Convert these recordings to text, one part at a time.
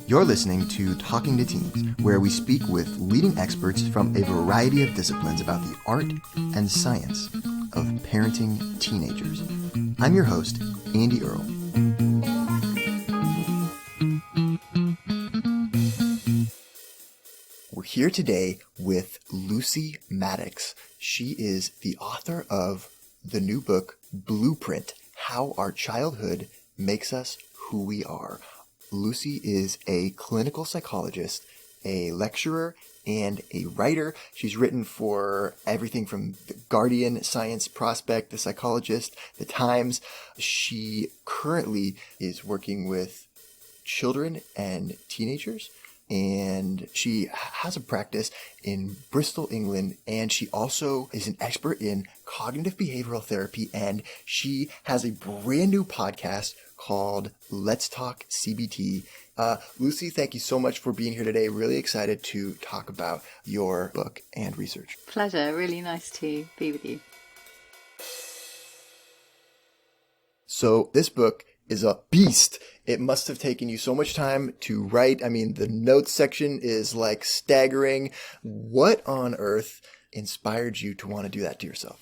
You're listening to Talking to Teens, where we speak with leading experts from a variety of disciplines about the art and science of parenting teenagers. I'm your host, Andy Earle. We're here today with Lucy Maddox. She is the author of the new book, Blueprint: How Our Childhood Makes Us Who We Are. Lucy is a clinical psychologist, a lecturer, and a writer. She's written for everything from The Guardian, Science, Prospect, The Psychologist, The Times. She currently is working with children and teenagers, and she has a practice in Bristol, England, and she also is an expert in cognitive behavioral therapy, and she has a brand new podcast called Let's Talk CBT. Lucy, thank you so much for being here today. Really excited to talk about your book and research. Pleasure. Really nice to be with you. So this book is a beast. It must have taken you so much time to write. I mean, the notes section is like staggering. What on earth inspired you to want to do that to yourself?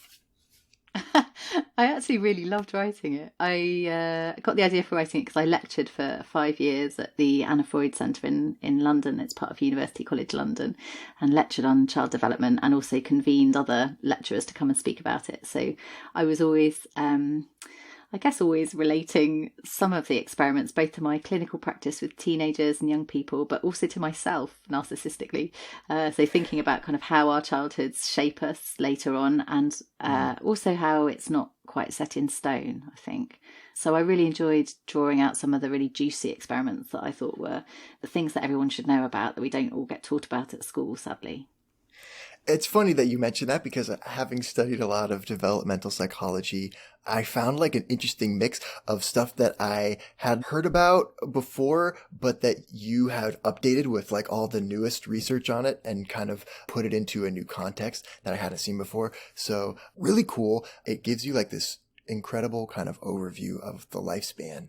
I actually really loved writing it. I got the idea for writing it because I lectured for 5 years at the Anna Freud Centre in London. It's part of University College London, and lectured on child development and also convened other lecturers to come and speak about it. So I was always always relating some of the experiments both to my clinical practice with teenagers and young people, but also to myself narcissistically. So thinking about kind of how our childhoods shape us later on, and also how it's not quite set in stone, I think. So I really enjoyed drawing out some of the really juicy experiments that I thought were the things that everyone should know about that we don't all get taught about at school, sadly. It's funny that you mentioned that, because having studied a lot of developmental psychology, I found like an interesting mix of stuff that I had heard about before, but that you had updated with like all the newest research on it and kind of put it into a new context that I hadn't seen before. So really cool. It gives you like this incredible kind of overview of the lifespan.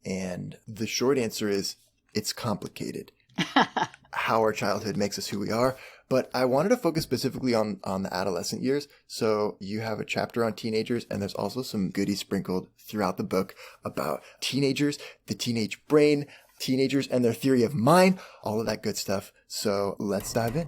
And the short answer is it's complicated. How our childhood makes us who we are. But I wanted to focus specifically on the adolescent years. So you have a chapter on teenagers, and there's also some goodies sprinkled throughout the book about teenagers, the teenage brain, teenagers and their theory of mind, all of that good stuff. So let's dive in.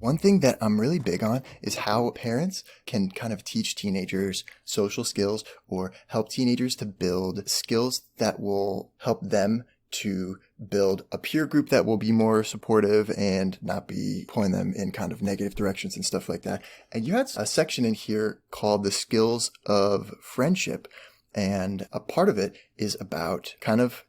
One thing that I'm really big on is how parents can kind of teach teenagers social skills, or help teenagers to build skills that will help them to build a peer group that will be more supportive and not be pulling them in kind of negative directions and stuff like that. And you had a section in here called the skills of friendship. And a part of it is about kind of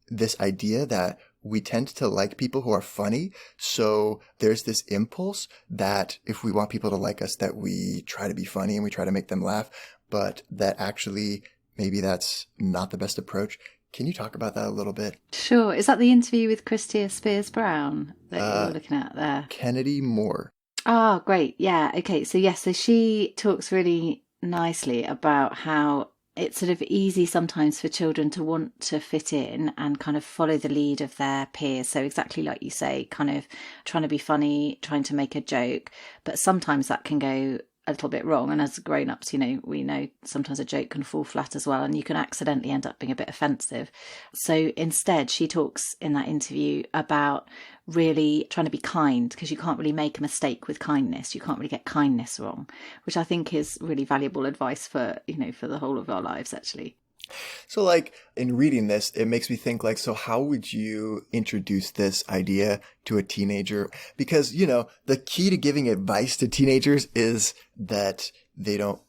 this idea that we tend to like people who are funny. So there's this impulse that if we want people to like us, that we try to be funny and we try to make them laugh, but that actually maybe that's not the best approach. Can you talk about that a little bit? Sure. Is that the interview with Christia Spears-Brown that you're looking at there? Kennedy Moore. Oh, great. Yeah. Okay. So yes, so she talks really nicely about how it's sort of easy sometimes for children to want to fit in and kind of follow the lead of their peers. So exactly like you say, kind of trying to be funny, trying to make a joke, but sometimes that can go a little bit wrong. And as grown-ups, we know sometimes a joke can fall flat as well, and you can accidentally end up being a bit offensive. So instead, she talks in that interview about really trying to be kind, because you can't really make a mistake with kindness. You can't really get kindness wrong, which I think is really valuable advice for the whole of our lives, actually. So like in reading this, it makes me think like, so how would you introduce this idea to a teenager? Because, the key to giving advice to teenagers is that they don't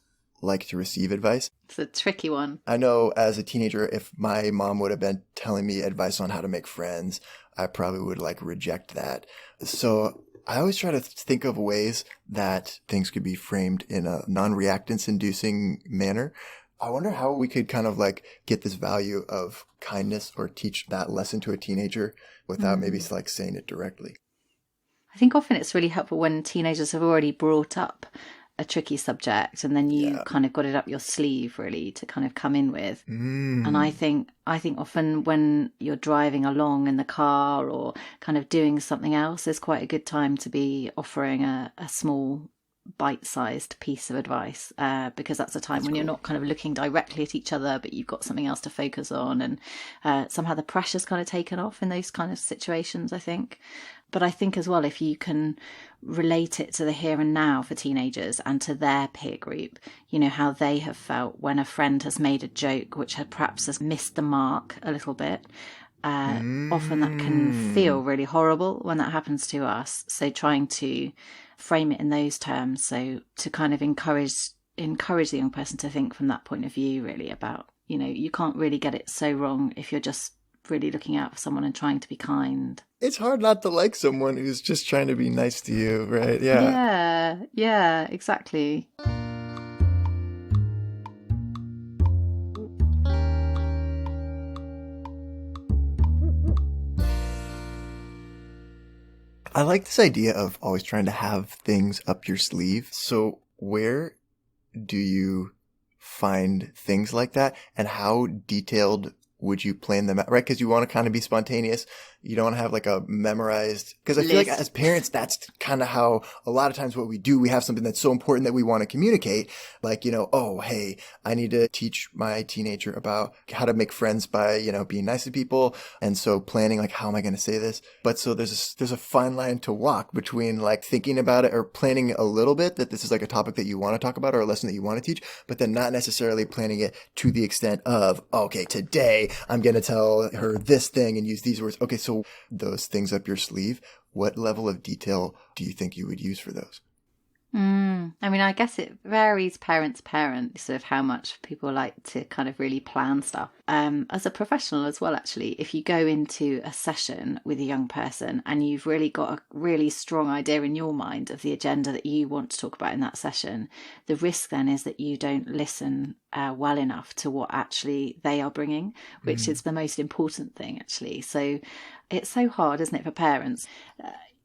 like to receive advice. It's a tricky one. I know as a teenager, if my mom would have been telling me advice on how to make friends, I probably would reject that. So I always try to think of ways that things could be framed in a non-reactance inducing manner. I wonder how we could kind of get this value of kindness or teach that lesson to a teenager without maybe saying it directly. I think often it's really helpful when teenagers have already brought up a tricky subject, and then you Yeah. kind of got it up your sleeve really to kind of come in with. And I Mm. think often when you're driving along in the car or kind of doing something else, is quite a good time to be offering a small bite-sized piece of advice, because that's a time That's when you're cool. not kind of looking directly at each other, but you've got something else to focus on, and somehow the pressure's kind of taken off in those kind of situations, I think. But I think as well, if you can relate it to the here and now for teenagers and to their peer group, you know, how they have felt when a friend has made a joke which had perhaps has missed the mark a little bit. Often that can feel Mm. really horrible when that happens to us. So trying to frame it in those terms, so to kind of encourage the young person to think from that point of view, really, about, you know, you can't really get it so wrong if you're just really looking out for someone and trying to be kind. It's hard not to like someone who's just trying to be nice to you, right? Yeah. Yeah, exactly. I like this idea of always trying to have things up your sleeve. So where do you find things like that, and how detailed would you plan them out? Right? Because you want to kind of be spontaneous. You don't want to have like a memorized, because I feel like as List. parents, that's kind of how a lot of times what we do, we have something that's so important that we want to communicate. Like, you know, oh, hey, I need to teach my teenager about how to make friends by, you know, being nice to people. And so planning, like, how am I going to say this? But so there's a fine line to walk between like thinking about it or planning a little bit that this is like a topic that you want to talk about or a lesson that you want to teach, but then not necessarily planning it to the extent of, okay, today I'm going to tell her this thing and use these words. Okay, so those things up your sleeve, what level of detail do you think you would use for those? I mean, I guess it varies parent to parent, sort of how much people like to kind of really plan stuff. As a professional as well, actually, if you go into a session with a young person and you've really got a really strong idea in your mind of the agenda that you want to talk about in that session, the risk then is that you don't listen well enough to what actually they are bringing, which is the most important thing, actually. So it's so hard, isn't it, for parents?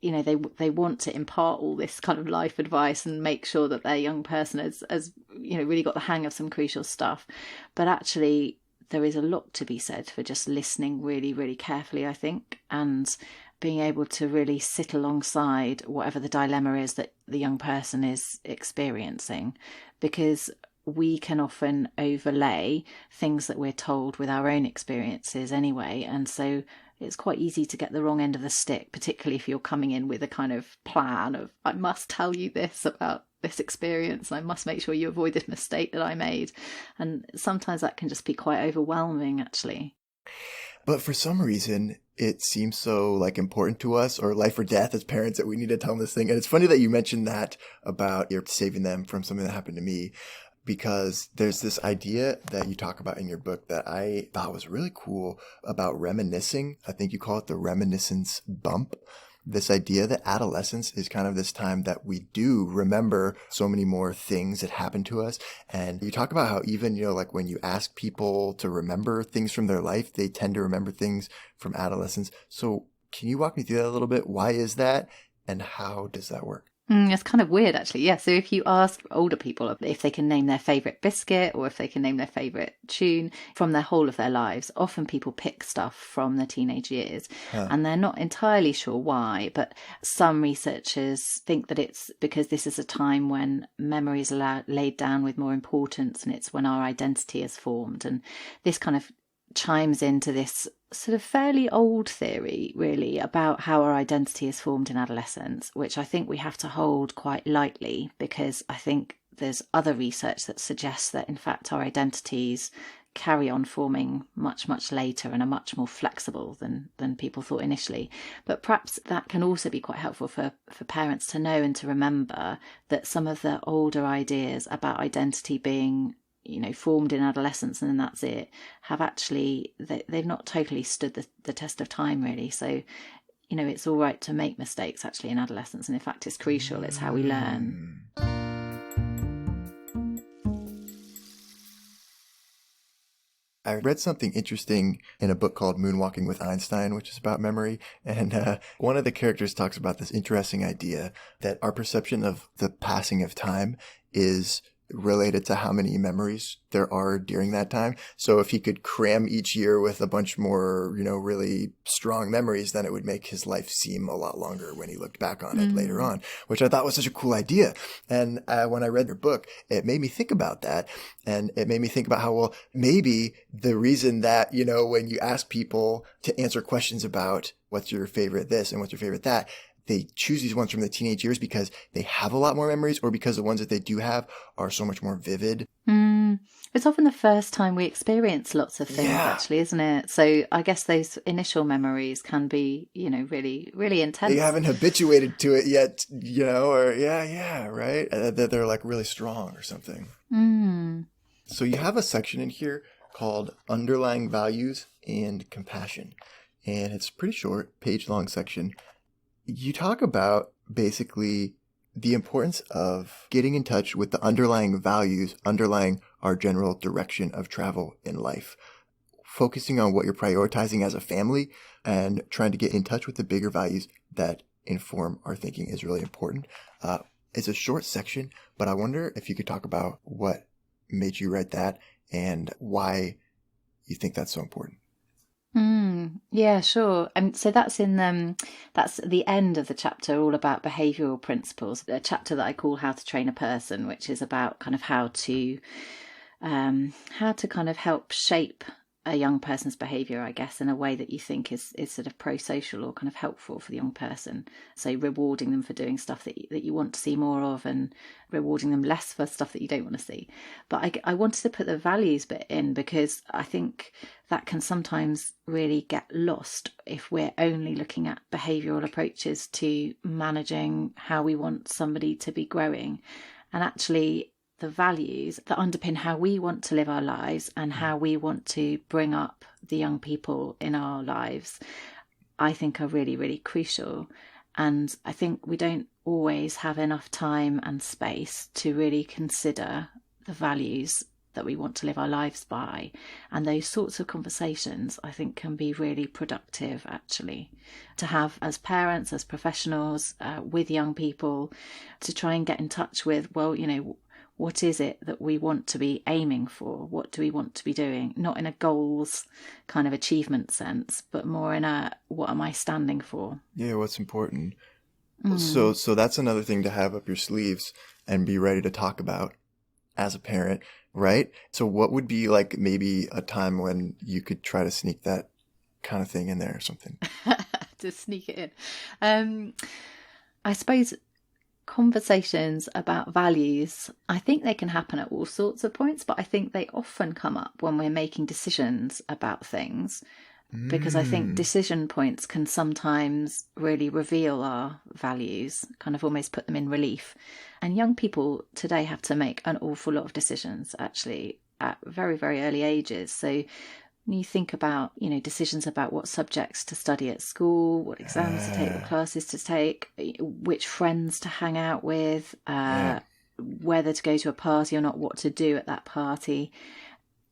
You know, they want to impart all this kind of life advice and make sure that their young person has you know, really got the hang of some crucial stuff, but actually there is a lot to be said for just listening really, really carefully, I think, and being able to really sit alongside whatever the dilemma is that the young person is experiencing, because we can often overlay things that we're told with our own experiences anyway, and so it's quite easy to get the wrong end of the stick, particularly if you're coming in with a kind of plan of, I must tell you this about this experience, and I must make sure you avoid this mistake that I made. And sometimes that can just be quite overwhelming, actually. But for some reason, it seems so like important to us, or life or death as parents, that we need to tell them this thing. And it's funny that you mentioned that about you're saving them from something that happened to me, because there's this idea that you talk about in your book that I thought was really cool about reminiscing. I think you call it the reminiscence bump. This idea that adolescence is kind of this time that we do remember so many more things that happen to us. And you talk about how even, you know, like when you ask people to remember things from their life, they tend to remember things from adolescence. So can you walk me through that a little bit? Why is that? And how does that work? It's kind of weird, actually. Yeah. So if you ask older people if they can name their favourite biscuit or if they can name their favourite tune from their whole of their lives, often people pick stuff from the teenage years, Huh. and they're not entirely sure why. But some researchers think that it's because this is a time when memory is laid down with more importance, and it's when our identity is formed. And this kind of chimes into this sort of fairly old theory, really, about how our identity is formed in adolescence, which I think we have to hold quite lightly, because I think there's other research that suggests that, in fact, our identities carry on forming much, much later and are much more flexible than people thought initially. But perhaps that can also be quite helpful for parents to know and to remember that some of the older ideas about identity being, you know, formed in adolescence and then that's it, have actually, they've not totally stood the test of time, really. So, you know, it's all right to make mistakes actually in adolescence, and in fact it's crucial. It's how we learn. I read something interesting in a book called Moonwalking with Einstein, which is about memory. And one of the characters talks about this interesting idea that our perception of the passing of time is related to how many memories there are during that time. So if he could cram each year with a bunch more, really strong memories, then it would make his life seem a lot longer when he looked back on it later on, which I thought was such a cool idea. And when I read your book, it made me think about that. And it made me think about how, well, maybe the reason that, when you ask people to answer questions about what's your favorite this and what's your favorite that, they choose these ones from the teenage years because they have a lot more memories, or because the ones that they do have are so much more vivid. It's often the first time we experience lots of things, actually, isn't it? So I guess those initial memories can be, really, really intense. They haven't habituated to it yet, or right? They're like really strong or something. So you have a section in here called Underlying Values and Compassion. And it's a pretty short, page-long section. You talk about basically the importance of getting in touch with the underlying values underlying our general direction of travel in life, focusing on what you're prioritizing as a family and trying to get in touch with the bigger values that inform our thinking is really important. It's a short section, but I wonder if you could talk about what made you write that and why you think that's so important. Yeah, sure. So that's that's the end of the chapter, all about behavioural principles. A chapter that I call "How to Train a Person," which is about kind of how to kind of help shape a young person's behaviour, I guess, in a way that you think is sort of pro-social or kind of helpful for the young person. So rewarding them for doing stuff that you want to see more of, and rewarding them less for stuff that you don't want to see. But I wanted to put the values bit in because I think that can sometimes really get lost if we're only looking at behavioural approaches to managing how we want somebody to be growing. And actually, the values that underpin how we want to live our lives and how we want to bring up the young people in our lives, I think are really, really crucial. And I think we don't always have enough time and space to really consider the values that we want to live our lives by. And those sorts of conversations, I think, can be really productive, actually, to have as parents, as professionals, with young people, to try and get in touch with, well, what is it that we want to be aiming for? What do we want to be doing? Not in a goals kind of achievement sense, but more in a, what am I standing for? Yeah, what's important. So that's another thing to have up your sleeves and be ready to talk about as a parent, right? So what would be like maybe a time when you could try to sneak that kind of thing in there or something? To sneak it in. I suppose conversations about values, I think they can happen at all sorts of points, but I think they often come up when we're making decisions about things, because I think decision points can sometimes really reveal our values, kind of almost put them in relief. And young people today have to make an awful lot of decisions, actually, at very, very early ages. So when you think about, decisions about what subjects to study at school, what exams to take, what classes to take, which friends to hang out with, whether to go to a party or not, what to do at that party.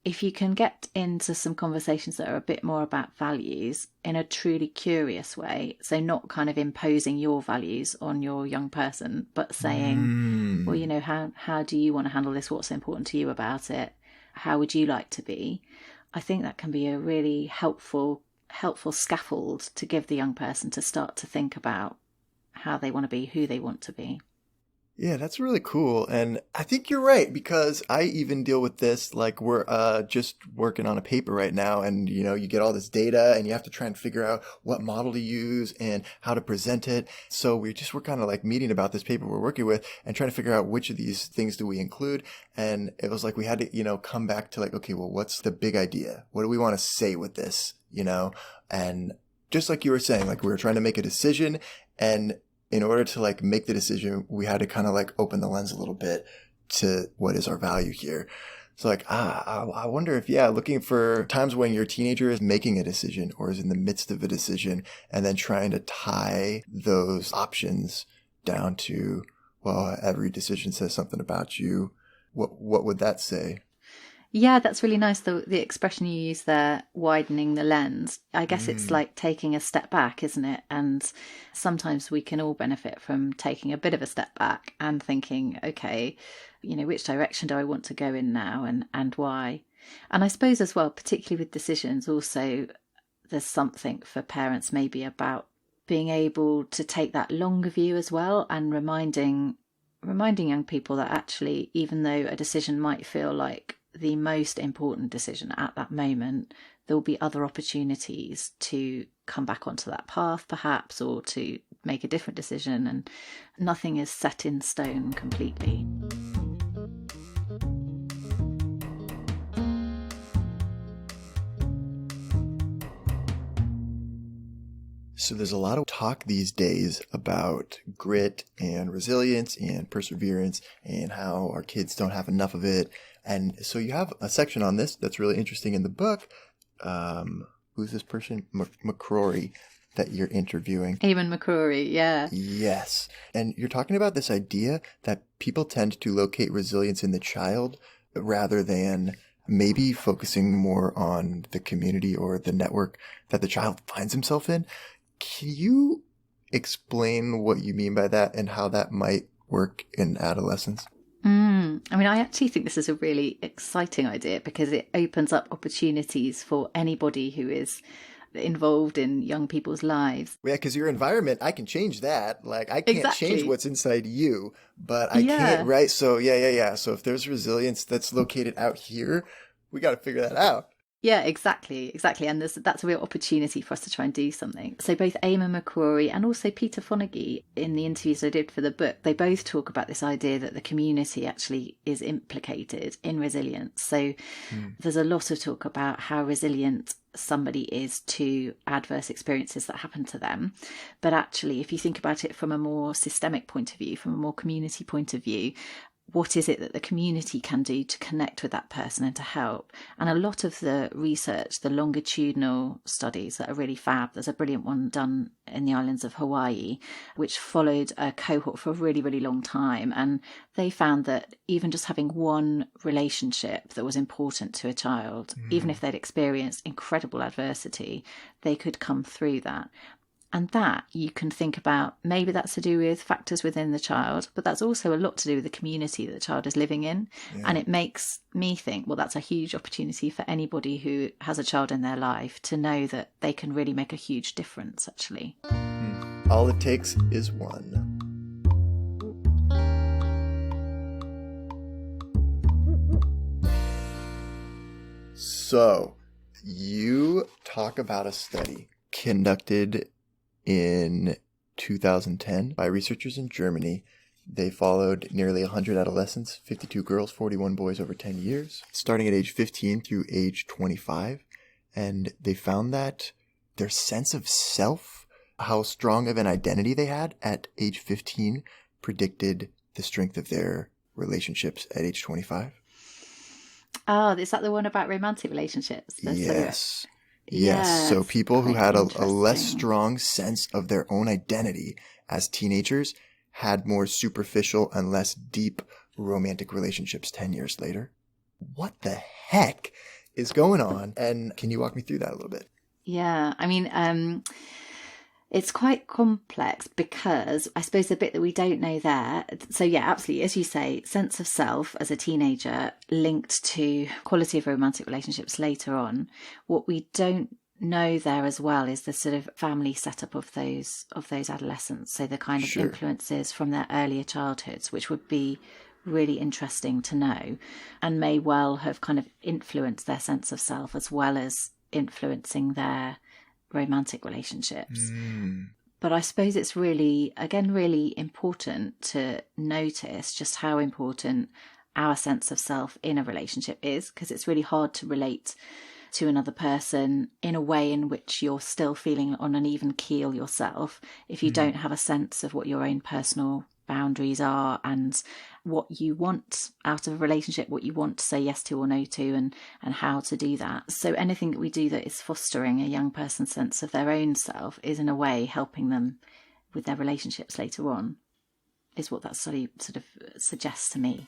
If you can get into some conversations that are a bit more about values in a truly curious way, so not kind of imposing your values on your young person, but saying, well, how do you want to handle this? What's important to you about it? How would you like to be? I think that can be a really helpful scaffold to give the young person to start to think about how they want to be, who they want to be. Yeah, that's really cool. And I think you're right, because I even deal with this, like we're just working on a paper right now, and you get all this data and you have to try and figure out what model to use and how to present it. So we're kind of like meeting about this paper we're working with and trying to figure out which of these things do we include. And it was like we had to, come back to like, okay, well, what's the big idea? What do we want to say with this? And just like you were saying, like we were trying to make a decision, and in order to like make the decision, we had to kind of like open the lens a little bit to what is our value here. So like, I wonder if, looking for times when your teenager is making a decision or is in the midst of a decision, and then trying to tie those options down to, well, every decision says something about you. What would that say? Yeah, that's really nice. The expression you use there, widening the lens. I guess it's like taking a step back, isn't it? And sometimes we can all benefit from taking a bit of a step back and thinking, okay, which direction do I want to go in now, and why? And I suppose as well, particularly with decisions, also there's something for parents maybe about being able to take that longer view as well, and reminding young people that actually, even though a decision might feel like the most important decision at that moment, there will be other opportunities to come back onto that path perhaps, or to make a different decision, and nothing is set in stone completely. So there's a lot of talk these days about grit and resilience and perseverance and how our kids don't have enough of it. And so you have a section on this that's really interesting in the book. Who's this person? McCrory that you're interviewing. Eamon McCrory, yeah. Yes. And you're talking about this idea that people tend to locate resilience in the child rather than maybe focusing more on the community or the network that the child finds himself in. Can you explain what you mean by that and how that might work in adolescence? I mean, I actually think this is a really exciting idea because it opens up opportunities for anybody who is involved in young people's lives. Yeah, because your environment, I can change that. Like, I can't change what's inside you, but I can't, right? So, yeah. So if there's resilience that's located out here, we got to figure that out. Yeah, exactly. And that's a real opportunity for us to try and do something. So both Eamon McCrory and also Peter Fonagy, in the interviews I did for the book, they both talk about this idea that the community actually is implicated in resilience. So there's a lot of talk about how resilient somebody is to adverse experiences that happen to them. But actually, if you think about it from a more systemic point of view, from a more community point of view, what is it that the community can do to connect with that person and to help? And a lot of the research, the longitudinal studies that are really fab, there's a brilliant one done in the islands of Hawaii, which followed a cohort for a really, really long time. And they found that even just having one relationship that was important to a child, even if they'd experienced incredible adversity, they could come through that. And that you can think about, maybe that's to do with factors within the child, but that's also a lot to do with the community that the child is living in. Yeah. And it makes me think, well, that's a huge opportunity for anybody who has a child in their life to know that they can really make a huge difference, actually. All it takes is one. So, you talk about a study conducted in 2010 by researchers in Germany. They followed nearly 100 adolescents, 52 girls, 41 boys over 10 years, starting at age 15 through age 25. And they found that their sense of self, how strong of an identity they had at age 15, predicted the strength of their relationships at age 25. Oh, is that the one about romantic relationships? Yes. Yes. So people who had a less strong sense of their own identity as teenagers had more superficial and less deep romantic relationships 10 years later. What the heck is going on? And can you walk me through that a little bit? Yeah. I mean, it's quite complex because I suppose the bit that we don't know there. So yeah, absolutely. As you say, sense of self as a teenager linked to quality of romantic relationships later on. What we don't know there as well is the sort of family setup of those adolescents. So the kind of influences from their earlier childhoods, which would be really interesting to know and may well have kind of influenced their sense of self as well as influencing their romantic relationships. But I suppose it's really important to notice just how important our sense of self in a relationship is, because it's really hard to relate to another person in a way in which you're still feeling on an even keel yourself if you don't have a sense of what your own personal boundaries are and what you want out of a relationship, what you want to say yes to or no to, and how to do that. So anything that we do that is fostering a young person's sense of their own self is in a way helping them with their relationships later on, is what that study sort of suggests to me.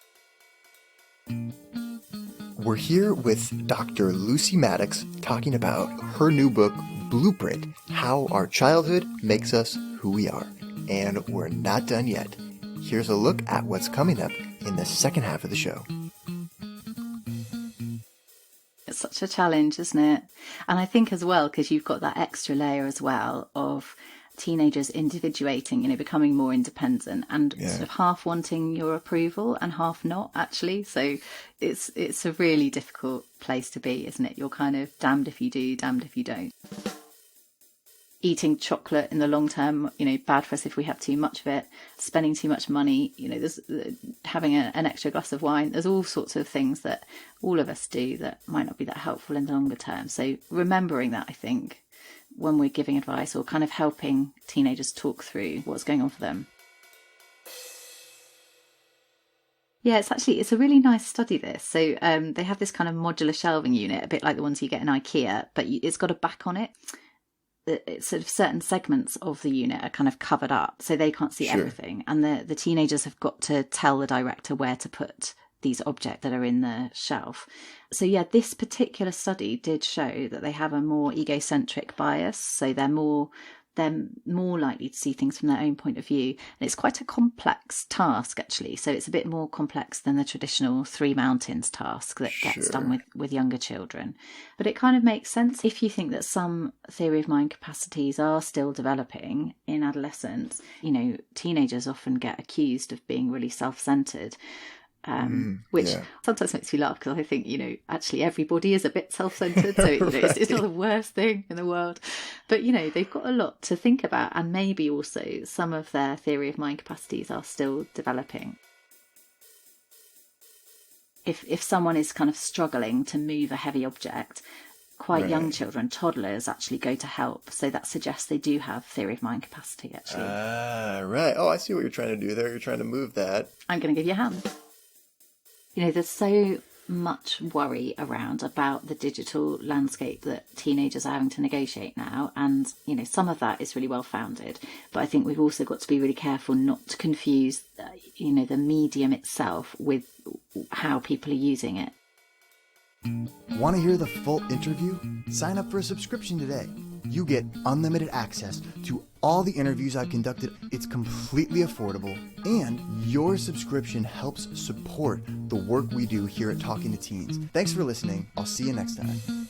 We're here with Dr. Lucy Maddox talking about her new book, Blueprint, How Our Childhood Makes Us Who We Are. And we're not done yet. Here's a look at what's coming up in the second half of the show. It's such a challenge, isn't it? And I think as well, because you've got that extra layer as well of teenagers individuating, becoming more independent and sort of half wanting your approval and half not, actually. So it's a really difficult place to be, isn't it? You're kind of damned if you do, damned if you don't. Eating chocolate in the long term, bad for us if we have too much of it. Spending too much money, there's having an extra glass of wine. There's all sorts of things that all of us do that might not be that helpful in the longer term. So remembering that, I think, when we're giving advice or kind of helping teenagers talk through what's going on for them. Yeah, it's a really nice study, this. So they have this kind of modular shelving unit, a bit like the ones you get in IKEA, but it's got a back on it. It's sort of certain segments of the unit are kind of covered up, so they can't see everything. And the teenagers have got to tell the director where to put these objects that are in the shelf. So yeah, this particular study did show that they have a more egocentric bias. So they're more likely to see things from their own point of view. And it's quite a complex task, actually. So it's a bit more complex than the traditional 3 mountains task that gets done with younger children. But it kind of makes sense if you think that some theory of mind capacities are still developing in adolescence. Teenagers often get accused of being really self-centered. Which sometimes makes me laugh, because I think, actually everybody is a bit self-centered, so it's not the worst thing in the world. But, they've got a lot to think about, and maybe also some of their theory of mind capacities are still developing. If someone is kind of struggling to move a heavy object, quite young children, toddlers, actually go to help. So that suggests they do have theory of mind capacity, actually. Right. Oh, I see what you're trying to do there. You're trying to move that. I'm going to give you a hand. There's so much worry around about the digital landscape that teenagers are having to negotiate now. And, some of that is really well founded. But I think we've also got to be really careful not to confuse, the medium itself with how people are using it. Want to hear the full interview? Sign up for a subscription today. You get unlimited access to all the interviews I've conducted. It's completely affordable, and your subscription helps support the work we do here at Talking to Teens. Thanks for listening. I'll see you next time.